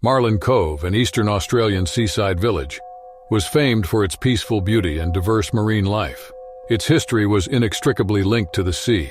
Marlin Cove, an eastern Australian seaside village, was famed for its peaceful beauty and diverse marine life. Its history was inextricably linked to the sea,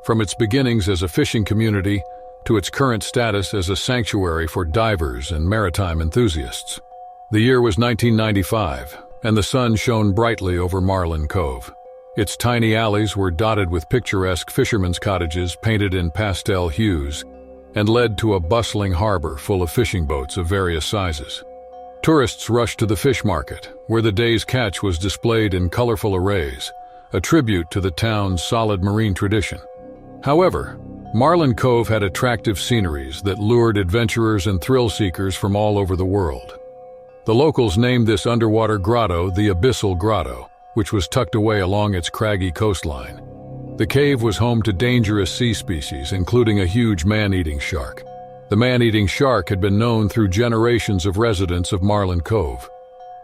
from its beginnings as a fishing community to its current status as a sanctuary for divers and maritime enthusiasts. The year was 1995, and the sun shone brightly over Marlin Cove. Its tiny alleys were dotted with picturesque fishermen's cottages painted in pastel hues and led to a bustling harbor full of fishing boats of various sizes. Tourists rushed to the fish market, where the day's catch was displayed in colorful arrays, a tribute to the town's solid marine tradition. However, Marlin Cove had attractive sceneries that lured adventurers and thrill-seekers from all over the world. The locals named this underwater grotto the Abyssal Grotto, which was tucked away along its craggy coastline. The cave was home to dangerous sea species, including a huge man-eating shark. The man-eating shark had been known through generations of residents of Marlin Cove.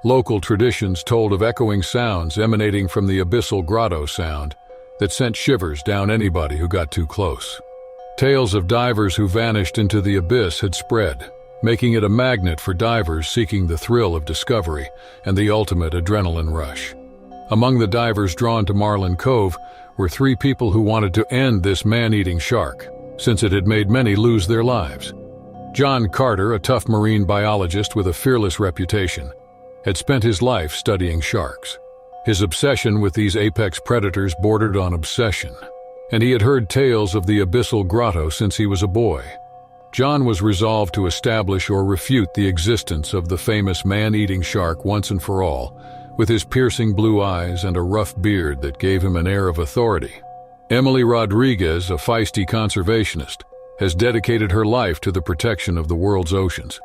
Local traditions told of echoing sounds emanating from the Abyssal Grotto sound that sent shivers down anybody who got too close. Tales of divers who vanished into the abyss had spread, making it a magnet for divers seeking the thrill of discovery and the ultimate adrenaline rush. Among the divers drawn to Marlin Cove were 3 people who wanted to end this man-eating shark, since it had made many lose their lives. John Carter, a tough marine biologist with a fearless reputation, had spent his life studying sharks. His obsession with these apex predators bordered on obsession, and he had heard tales of the Abyssal Grotto since he was a boy. John was resolved to establish or refute the existence of the famous man-eating shark once and for all, with his piercing blue eyes and a rough beard that gave him an air of authority. Emily Rodriguez, a feisty conservationist, has dedicated her life to the protection of the world's oceans.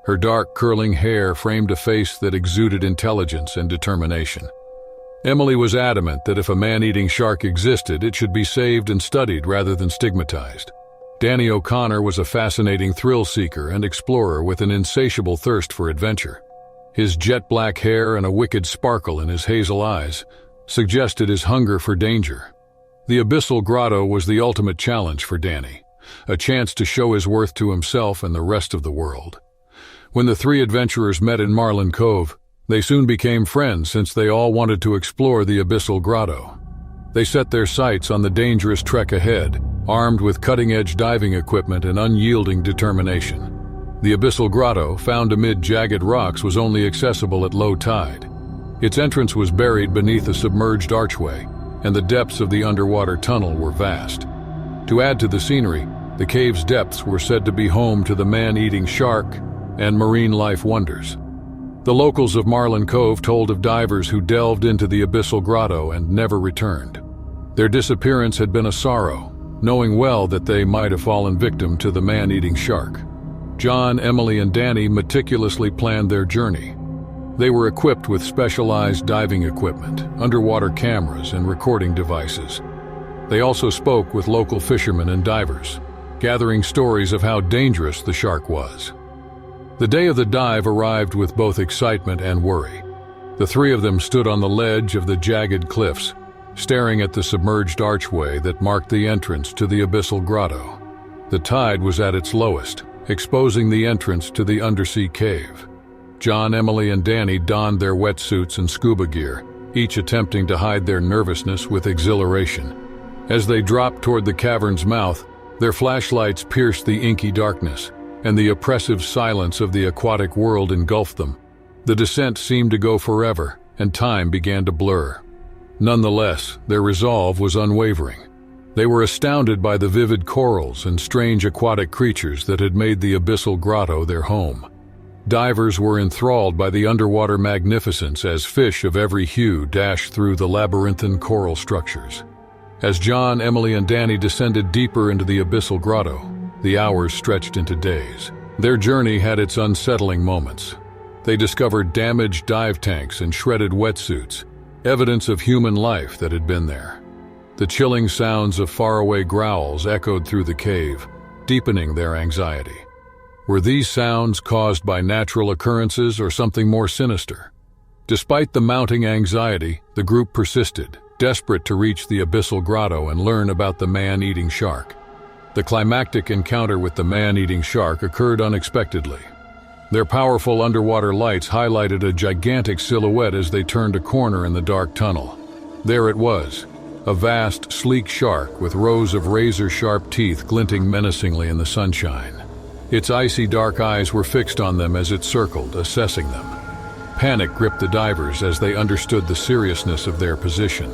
Her dark, curling hair framed a face that exuded intelligence and determination. Emily was adamant that if a man-eating shark existed, it should be saved and studied rather than stigmatized. Danny O'Connor was a fascinating thrill-seeker and explorer with an insatiable thirst for adventure. His jet-black hair and a wicked sparkle in his hazel eyes suggested his hunger for danger. The Abyssal Grotto was the ultimate challenge for Danny, a chance to show his worth to himself and the rest of the world. When the 3 adventurers met in Marlin Cove, they soon became friends since they all wanted to explore the Abyssal Grotto. They set their sights on the dangerous trek ahead, armed with cutting-edge diving equipment and unyielding determination. The Abyssal Grotto, found amid jagged rocks, was only accessible at low tide. Its entrance was buried beneath a submerged archway, and the depths of the underwater tunnel were vast. To add to the scenery, the cave's depths were said to be home to the man-eating shark and marine life wonders. The locals of Marlin Cove told of divers who delved into the Abyssal Grotto and never returned. Their disappearance had been a sorrow, knowing well that they might have fallen victim to the man-eating shark. John, Emily, and Danny meticulously planned their journey. They were equipped with specialized diving equipment, underwater cameras, and recording devices. They also spoke with local fishermen and divers, gathering stories of how dangerous the shark was. The day of the dive arrived with both excitement and worry. The 3 of them stood on the ledge of the jagged cliffs, staring at the submerged archway that marked the entrance to the Abyssal Grotto. The tide was at its lowest, exposing the entrance to the undersea cave. John, Emily, and Danny donned their wetsuits and scuba gear, each attempting to hide their nervousness with exhilaration. As they dropped toward the cavern's mouth, their flashlights pierced the inky darkness, and the oppressive silence of the aquatic world engulfed them. The descent seemed to go forever, and time began to blur. Nonetheless, their resolve was unwavering. They were astounded by the vivid corals and strange aquatic creatures that had made the Abyssal Grotto their home. Divers were enthralled by the underwater magnificence as fish of every hue dashed through the labyrinthine coral structures. As John, Emily, and Danny descended deeper into the Abyssal Grotto, the hours stretched into days. Their journey had its unsettling moments. They discovered damaged dive tanks and shredded wetsuits, evidence of human life that had been there. The chilling sounds of faraway growls echoed through the cave, deepening their anxiety. Were these sounds caused by natural occurrences or something more sinister? Despite the mounting anxiety, the group persisted, desperate to reach the Abyssal Grotto and learn about the man-eating shark. The climactic encounter with the man-eating shark occurred unexpectedly. Their powerful underwater lights highlighted a gigantic silhouette as they turned a corner in the dark tunnel. There it was, a vast, sleek shark with rows of razor-sharp teeth glinting menacingly in the sunshine. Its icy dark eyes were fixed on them as it circled, assessing them. Panic gripped the divers as they understood the seriousness of their position.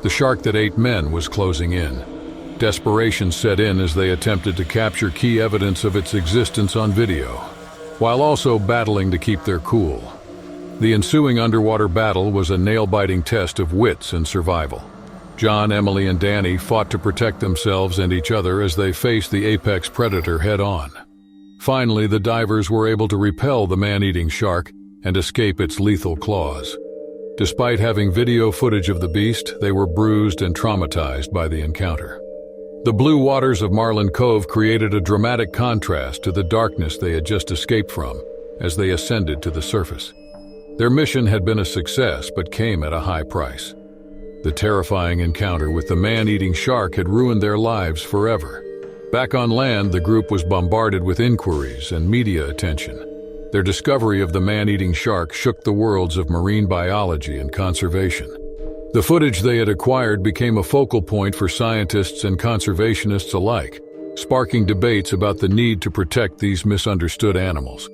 The shark that ate men was closing in. Desperation set in as they attempted to capture key evidence of its existence on video, while also battling to keep their cool. The ensuing underwater battle was a nail-biting test of wits and survival. John, Emily, and Danny fought to protect themselves and each other as they faced the apex predator head-on. Finally, the divers were able to repel the man-eating shark and escape its lethal claws. Despite having video footage of the beast, they were bruised and traumatized by the encounter. The blue waters of Marlin Cove created a dramatic contrast to the darkness they had just escaped from as they ascended to the surface. Their mission had been a success but came at a high price. The terrifying encounter with the man-eating shark had ruined their lives forever. Back on land, the group was bombarded with inquiries and media attention. Their discovery of the man-eating shark shook the worlds of marine biology and conservation. The footage they had acquired became a focal point for scientists and conservationists alike, sparking debates about the need to protect these misunderstood animals.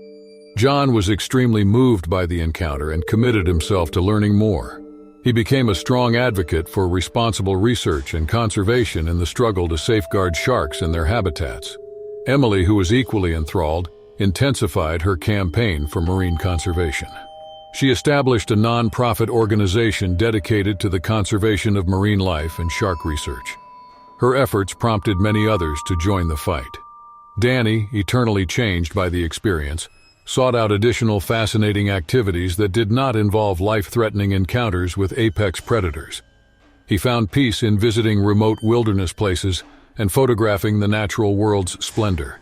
John was extremely moved by the encounter and committed himself to learning more. He became a strong advocate for responsible research and conservation in the struggle to safeguard sharks and their habitats. Emily, who was equally enthralled, intensified her campaign for marine conservation. She established a non-profit organization dedicated to the conservation of marine life and shark research. Her efforts prompted many others to join the fight. Danny, eternally changed by the experience, sought out additional fascinating activities that did not involve life-threatening encounters with apex predators. He found peace in visiting remote wilderness places and photographing the natural world's splendor.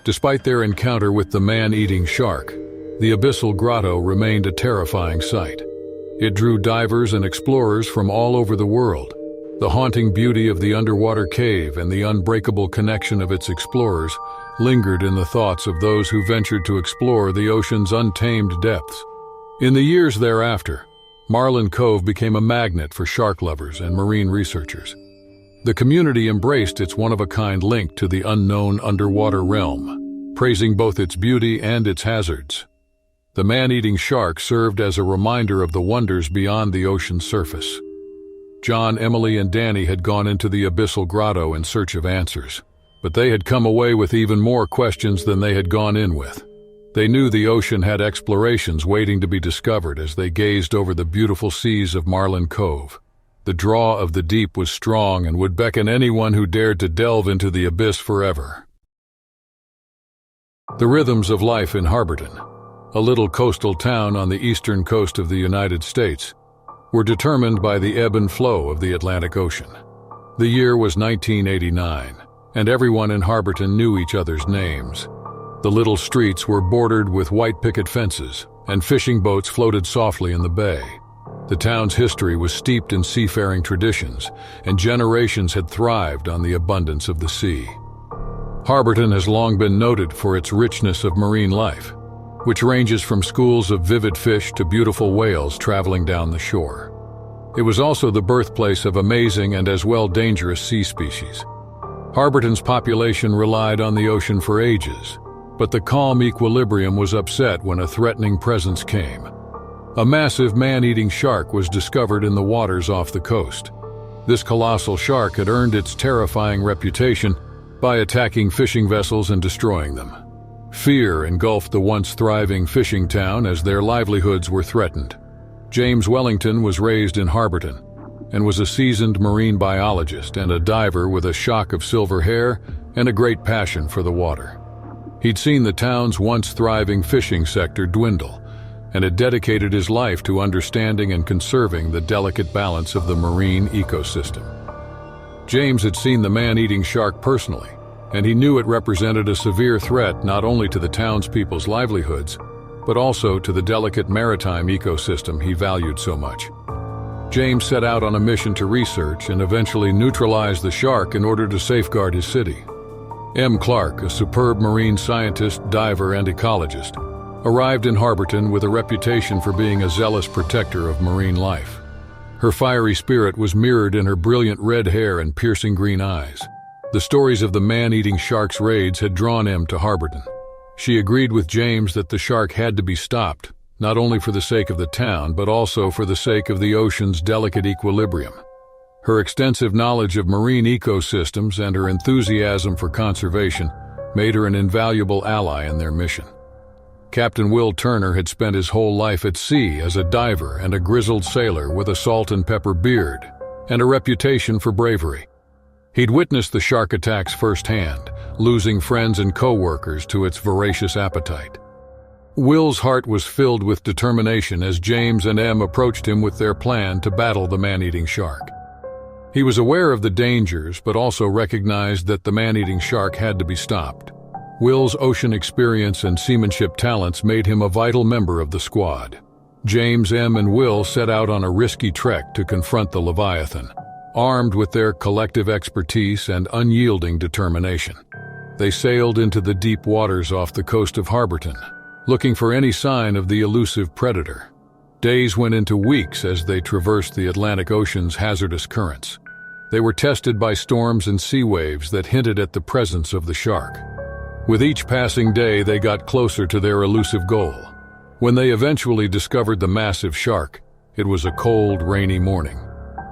Despite their encounter with the man-eating shark, the Abyssal Grotto remained a terrifying sight. It drew divers and explorers from all over the world. The haunting beauty of the underwater cave and the unbreakable connection of its explorers lingered in the thoughts of those who ventured to explore the ocean's untamed depths. In the years thereafter, Marlin Cove became a magnet for shark lovers and marine researchers. The community embraced its one-of-a-kind link to the unknown underwater realm, praising both its beauty and its hazards. The man-eating shark served as a reminder of the wonders beyond the ocean's surface. John, Emily, and Danny had gone into the Abyssal Grotto in search of answers, but they had come away with even more questions than they had gone in with. They knew the ocean had explorations waiting to be discovered as they gazed over the beautiful seas of Marlin Cove. The draw of the deep was strong and would beckon anyone who dared to delve into the abyss forever. The rhythms of life in Harborton, a little coastal town on the eastern coast of the United States, were determined by the ebb and flow of the Atlantic Ocean. The year was 1989, and everyone in Harborton knew each other's names. The little streets were bordered with white picket fences, and fishing boats floated softly in the bay. The town's history was steeped in seafaring traditions, and generations had thrived on the abundance of the sea. Harborton has long been noted for its richness of marine life, which ranges from schools of vivid fish to beautiful whales traveling down the shore. It was also the birthplace of amazing and as well dangerous sea species. Harborton's population relied on the ocean for ages, but the calm equilibrium was upset when a threatening presence came. A massive man-eating shark was discovered in the waters off the coast. This colossal shark had earned its terrifying reputation by attacking fishing vessels and destroying them. Fear engulfed the once thriving fishing town as their livelihoods were threatened. James Wellington was raised in Harborton and was a seasoned marine biologist and a diver with a shock of silver hair and a great passion for the water. He'd seen the town's once thriving fishing sector dwindle and had dedicated his life to understanding and conserving the delicate balance of the marine ecosystem. James had seen the man-eating shark personally, and he knew it represented a severe threat not only to the townspeople's livelihoods, but also to the delicate maritime ecosystem he valued so much. James set out on a mission to research and eventually neutralize the shark in order to safeguard his city. M. Clark, a superb marine scientist, diver, and ecologist, arrived in Harborton with a reputation for being a zealous protector of marine life. Her fiery spirit was mirrored in her brilliant red hair and piercing green eyes. The stories of the man-eating shark's raids had drawn Em to Harborton. She agreed with James that the shark had to be stopped, not only for the sake of the town, but also for the sake of the ocean's delicate equilibrium. Her extensive knowledge of marine ecosystems and her enthusiasm for conservation made her an invaluable ally in their mission. Captain Will Turner had spent his whole life at sea as a diver and a grizzled sailor with a salt and pepper beard and a reputation for bravery. He'd witnessed the shark attacks firsthand, losing friends and co-workers to its voracious appetite. Will's heart was filled with determination as James and Em approached him with their plan to battle the man-eating shark. He was aware of the dangers, but also recognized that the man-eating shark had to be stopped. Will's ocean experience and seamanship talents made him a vital member of the squad. James, Em, and Will set out on a risky trek to confront the Leviathan, armed with their collective expertise and unyielding determination. They sailed into the deep waters off the coast of Harborton, looking for any sign of the elusive predator. Days went into weeks as they traversed the Atlantic Ocean's hazardous currents. They were tested by storms and sea waves that hinted at the presence of the shark. With each passing day, they got closer to their elusive goal. When they eventually discovered the massive shark, it was a cold, rainy morning.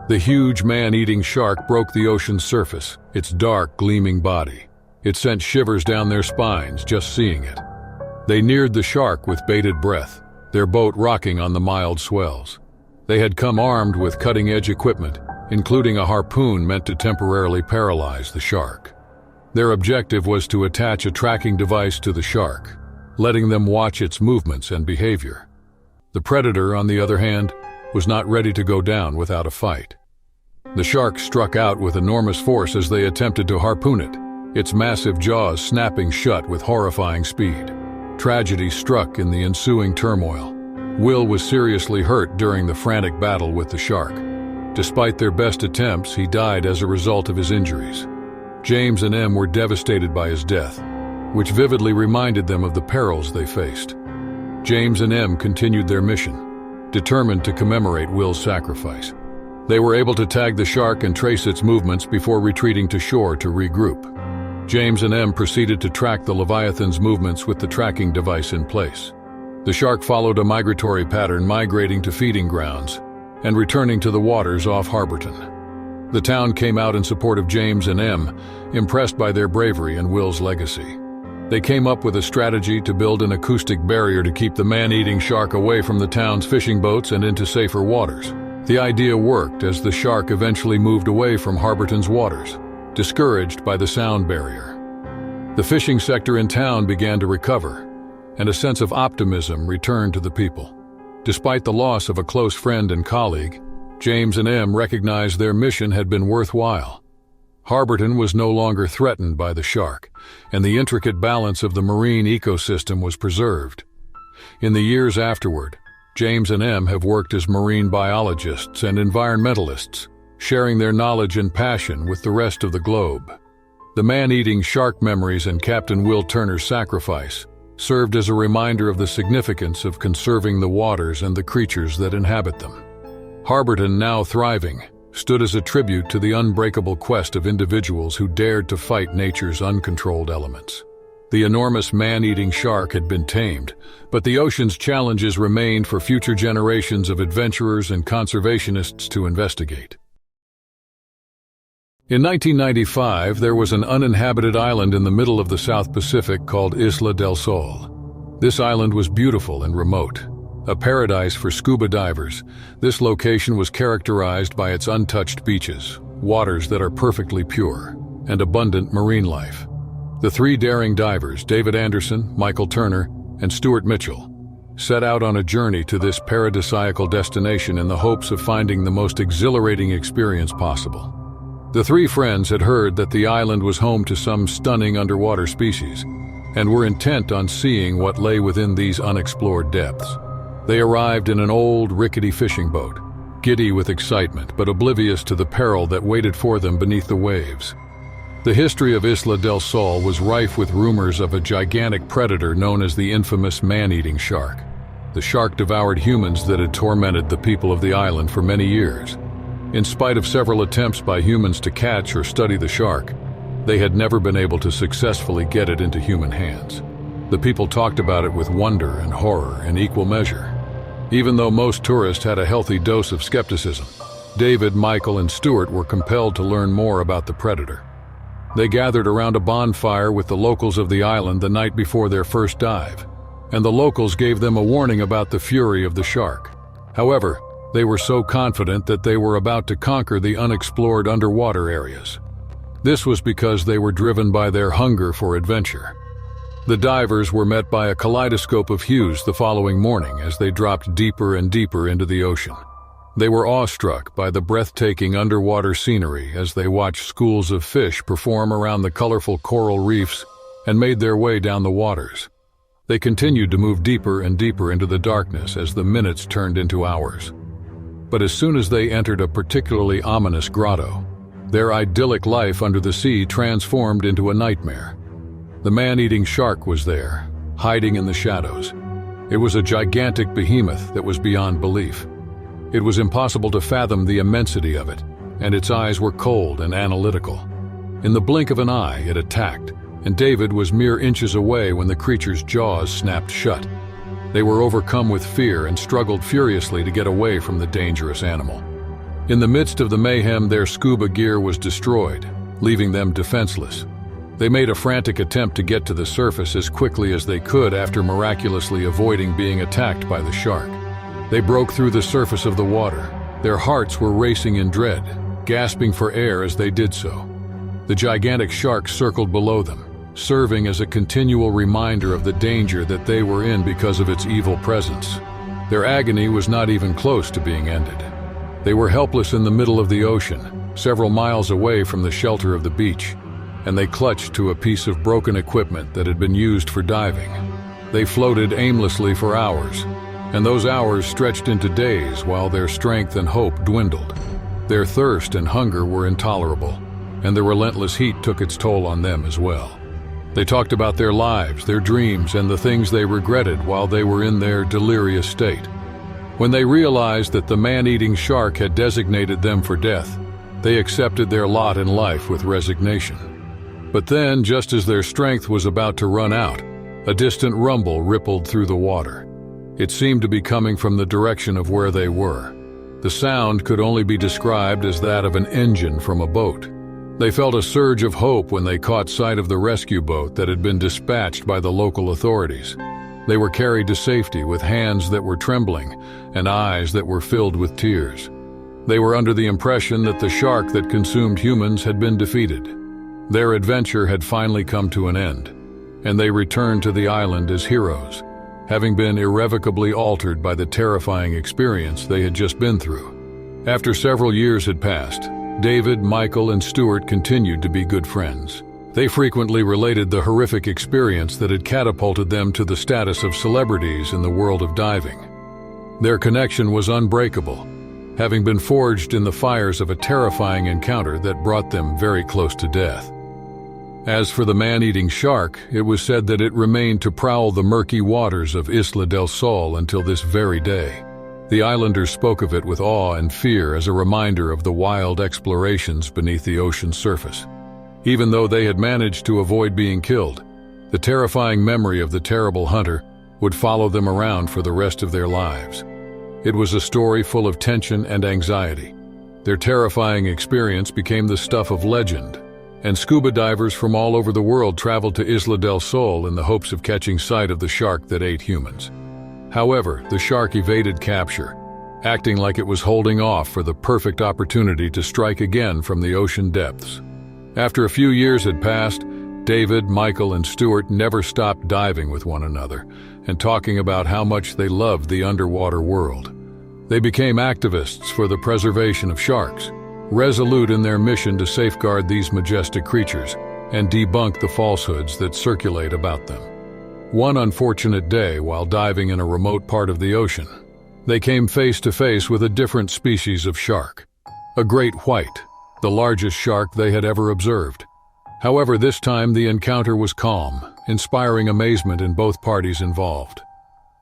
The huge man-eating shark broke the ocean's surface, its dark, gleaming body. It sent shivers down their spines just seeing it. They neared the shark with bated breath, their boat rocking on the mild swells. They had come armed with cutting-edge equipment, including a harpoon meant to temporarily paralyze the shark. Their objective was to attach a tracking device to the shark, letting them watch its movements and behavior. The predator, on the other hand, was not ready to go down without a fight. The shark struck out with enormous force as they attempted to harpoon it, its massive jaws snapping shut with horrifying speed. Tragedy struck in the ensuing turmoil. Will was seriously hurt during the frantic battle with the shark. Despite their best attempts, he died as a result of his injuries. James and Em were devastated by his death, which vividly reminded them of the perils they faced. James and Em continued their mission, determined to commemorate Will's sacrifice. They were able to tag the shark and trace its movements before retreating to shore to regroup. James and Em proceeded to track the Leviathan's movements with the tracking device in place. The shark followed a migratory pattern, migrating to feeding grounds and returning to the waters off Harborton. The town came out in support of James and Em, impressed by their bravery and Will's legacy. They came up with a strategy to build an acoustic barrier to keep the man-eating shark away from the town's fishing boats and into safer waters. The idea worked as the shark eventually moved away from Harborton's waters, discouraged by the sound barrier. The fishing sector in town began to recover, and a sense of optimism returned to the people. Despite the loss of a close friend and colleague, James and Em recognized their mission had been worthwhile. Harborton was no longer threatened by the shark, and the intricate balance of the marine ecosystem was preserved. In the years afterward, James and Em have worked as marine biologists and environmentalists, sharing their knowledge and passion with the rest of the globe. The man-eating shark memories and Captain Will Turner's sacrifice served as a reminder of the significance of conserving the waters and the creatures that inhabit them. Harborton, now thriving, stood as a tribute to the unbreakable quest of individuals who dared to fight nature's uncontrolled elements. The enormous man-eating shark had been tamed, but the ocean's challenges remained for future generations of adventurers and conservationists to investigate. In 1995, there was an uninhabited island in the middle of the South Pacific called Isla del Sol. This island was beautiful and remote. A paradise for scuba divers, this location was characterized by its untouched beaches, waters that are perfectly pure, and abundant marine life. The three daring divers, David Anderson, Michael Turner, and Stuart Mitchell, set out on a journey to this paradisiacal destination in the hopes of finding the most exhilarating experience possible. The three friends had heard that the island was home to some stunning underwater species, and were intent on seeing what lay within these unexplored depths. They arrived in an old, rickety fishing boat, giddy with excitement but oblivious to the peril that waited for them beneath the waves. The history of Isla del Sol was rife with rumors of a gigantic predator known as the infamous man-eating shark. The shark devoured humans that had tormented the people of the island for many years. In spite of several attempts by humans to catch or study the shark, they had never been able to successfully get it into human hands. The people talked about it with wonder and horror in equal measure. Even though most tourists had a healthy dose of skepticism, David, Michael, and Stuart were compelled to learn more about the predator. They gathered around a bonfire with the locals of the island the night before their first dive, and the locals gave them a warning about the fury of the shark. However, they were so confident that they were about to conquer the unexplored underwater areas. This was because they were driven by their hunger for adventure. The divers were met by a kaleidoscope of hues the following morning as they dropped deeper and deeper into the ocean. They were awestruck by the breathtaking underwater scenery as they watched schools of fish perform around the colorful coral reefs and made their way down the waters. They continued to move deeper and deeper into the darkness as the minutes turned into hours. But as soon as they entered a particularly ominous grotto, their idyllic life under the sea transformed into a nightmare. The man-eating shark was there, hiding in the shadows. It was a gigantic behemoth that was beyond belief. It was impossible to fathom the immensity of it, and its eyes were cold and analytical. In the blink of an eye, it attacked, and David was mere inches away when the creature's jaws snapped shut. They were overcome with fear and struggled furiously to get away from the dangerous animal. In the midst of the mayhem, their scuba gear was destroyed, leaving them defenseless. They made a frantic attempt to get to the surface as quickly as they could after miraculously avoiding being attacked by the shark. They broke through the surface of the water. Their hearts were racing in dread, gasping for air as they did so. The gigantic shark circled below them, serving as a continual reminder of the danger that they were in because of its evil presence. Their agony was not even close to being ended. They were helpless in the middle of the ocean, several miles away from the shelter of the beach, and they clutched to a piece of broken equipment that had been used for diving. They floated aimlessly for hours, and those hours stretched into days while their strength and hope dwindled. Their thirst and hunger were intolerable, and the relentless heat took its toll on them as well. They talked about their lives, their dreams, and the things they regretted while they were in their delirious state. When they realized that the man-eating shark had designated them for death, they accepted their lot in life with resignation. But then, just as their strength was about to run out, a distant rumble rippled through the water. It seemed to be coming from the direction of where they were. The sound could only be described as that of an engine from a boat. They felt a surge of hope when they caught sight of the rescue boat that had been dispatched by the local authorities. They were carried to safety with hands that were trembling and eyes that were filled with tears. They were under the impression that the shark that consumed humans had been defeated. Their adventure had finally come to an end, and they returned to the island as heroes, having been irrevocably altered by the terrifying experience they had just been through. After several years had passed, David, Michael, and Stuart continued to be good friends. They frequently related the horrific experience that had catapulted them to the status of celebrities in the world of diving. Their connection was unbreakable, having been forged in the fires of a terrifying encounter that brought them very close to death. As for the man-eating shark, it was said that it remained to prowl the murky waters of Isla del Sol until this very day. The islanders spoke of it with awe and fear as a reminder of the wild explorations beneath the ocean's surface. Even though they had managed to avoid being killed, the terrifying memory of the terrible hunter would follow them around for the rest of their lives. It was a story full of tension and anxiety. Their terrifying experience became the stuff of legend, and scuba divers from all over the world traveled to Isla del Sol in the hopes of catching sight of the shark that ate humans. However, the shark evaded capture, acting like it was holding off for the perfect opportunity to strike again from the ocean depths. After a few years had passed, David, Michael, and Stuart never stopped diving with one another and talking about how much they loved the underwater world. They became activists for the preservation of sharks, resolute in their mission to safeguard these majestic creatures and debunk the falsehoods that circulate about them. One unfortunate day, while diving in a remote part of the ocean, they came face to face with a different species of shark, a great white, the largest shark they had ever observed. However, this time the encounter was calm, inspiring amazement in both parties involved.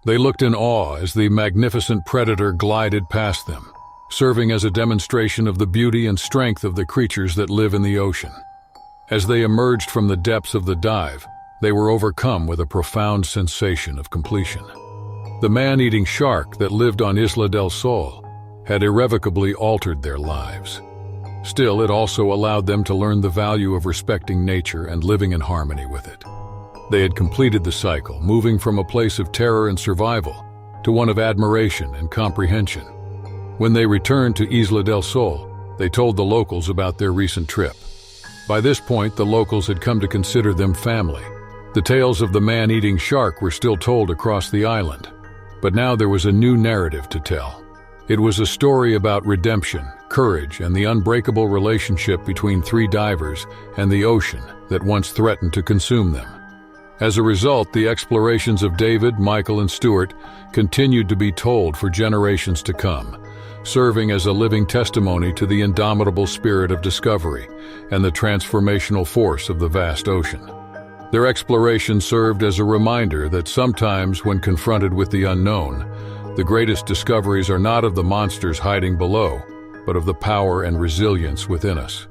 They looked in awe as the magnificent predator glided past them, serving as a demonstration of the beauty and strength of the creatures that live in the ocean. As they emerged from the depths of the dive, they were overcome with a profound sensation of completion. The man-eating shark that lived on Isla del Sol had irrevocably altered their lives. Still, it also allowed them to learn the value of respecting nature and living in harmony with it. They had completed the cycle, moving from a place of terror and survival to one of admiration and comprehension. When they returned to Isla del Sol, they told the locals about their recent trip. By this point, the locals had come to consider them family. The tales of the man-eating shark were still told across the island, but now there was a new narrative to tell. It was a story about redemption, courage, and the unbreakable relationship between three divers and the ocean that once threatened to consume them. As a result, the explorations of David, Michael, and Stuart continued to be told for generations to come, serving as a living testimony to the indomitable spirit of discovery and the transformational force of the vast ocean. Their exploration served as a reminder that sometimes, when confronted with the unknown, the greatest discoveries are not of the monsters hiding below, but of the power and resilience within us.